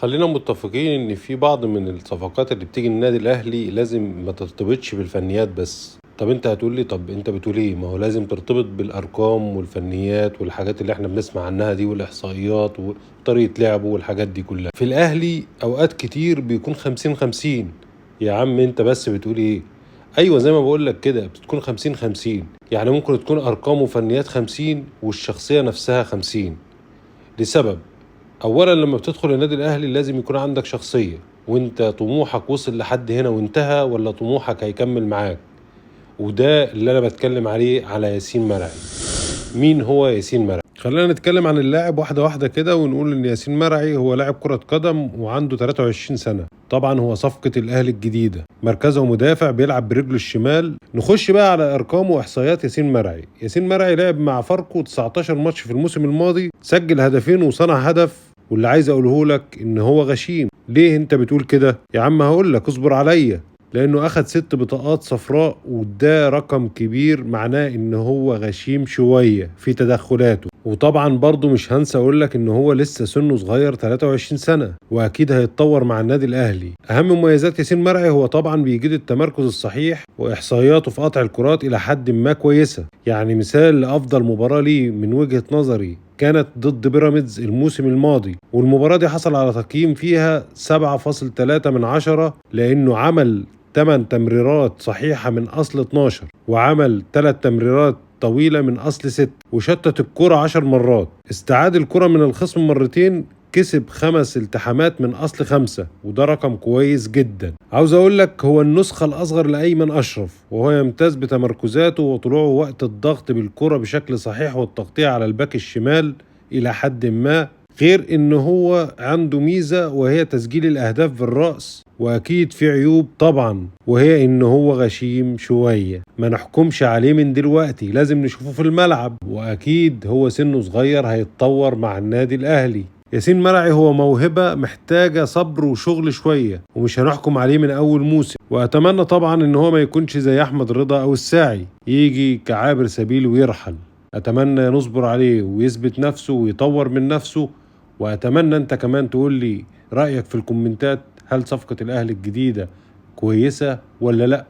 خلينا متفقين ان في بعض من الصفقات اللي بتيجي النادي الاهلي لازم ما ترتبطش بالفنيات بس. طب انت هتقول لي، طب انت بتقول ايه؟ ما هو لازم ترتبط بالارقام والفنيات والحاجات اللي احنا بنسمع عنها دي والاحصائيات وطريقة لعبه والحاجات دي كلها. في الاهلي اوقات كتير بيكون 50-50. يا عم انت بس بتقول ايه؟ ايوه زي ما بقول لك كده بتكون 50-50. يعني ممكن تكون ارقام وفنيات 50 والشخصية نفسها 50. لسبب: اولا لما بتدخل النادي الاهلي لازم يكون عندك شخصية، وانت طموحك وصل لحد هنا وانتهى ولا طموحك هيكمل معاك. وده اللي انا بتكلم عليه على ياسين مرعي. مين هو ياسين مرعي؟ خلينا نتكلم عن اللاعب واحدة واحدة كده ونقول ان ياسين مرعي هو لاعب كرة قدم وعنده 23 سنة. طبعا هو صفقة الاهلي الجديدة، مركزه مدافع بيلعب برجله الشمال. نخش بقى على ارقام واحصائيات ياسين مرعي. ياسين مرعي لعب مع فاركو 19 ماتش في الموسم الماضي، سجل هدفين وصنع هدف. واللي عايز اقوله لك ان هو غشيم. ليه انت بتقول كده؟ يا عم هقول لك، اصبر عليا. لانه اخد 6 بطاقات صفراء وده رقم كبير، معناه ان هو غشيم شوية في تدخلاته. وطبعا برضو مش هنسى اقول لك ان هو لسه سنه صغير 23 سنة واكيد هيتطور مع النادي الاهلي. اهم مميزات ياسين مرعي هو طبعا بيجيد التمركز الصحيح، واحصائياته في قطع الكرات الى حد ما كويسة. يعني مثال لافضل مباراة ليه من وجهة نظري كانت ضد بيراميدز الموسم الماضي، والمباراة دي حصل على تقييم فيها 7.3 من 10، لأنه عمل 8 تمريرات صحيحة من أصل 12، وعمل 3 تمريرات طويلة من أصل 6، وشتت الكرة 10 مرات، استعاد الكرة من الخصم مرتين، كسب 5 التحامات من أصل 5، وده رقم كويس جدا. عاوز أقول لك هو النسخة الأصغر لأيمن أشرف، وهو يمتاز بتمركزاته وطلوعه وقت الضغط بالكرة بشكل صحيح والتغطية على الباك الشمال إلى حد ما. غير إن هو عنده ميزة وهي تسجيل الأهداف بالرأس. وأكيد في عيوب طبعا، وهي إن هو غشيم شوية، ما نحكمش عليه من دلوقتي، لازم نشوفه في الملعب. وأكيد هو سنه صغير هيتطور مع النادي الأهلي. ياسين مرعي هو موهبة محتاجة صبر وشغل شوية، ومش هنحكم عليه من أول موسم. وأتمنى طبعا إن هو ما يكونش زي أحمد رضا أو الساعي يجي كعابر سبيل ويرحل. أتمنى نصبر عليه ويثبت نفسه ويطور من نفسه. وأتمنى أنت كمان تقول لي رأيك في الكومنتات، هل صفقة الأهلي الجديدة كويسة ولا لأ؟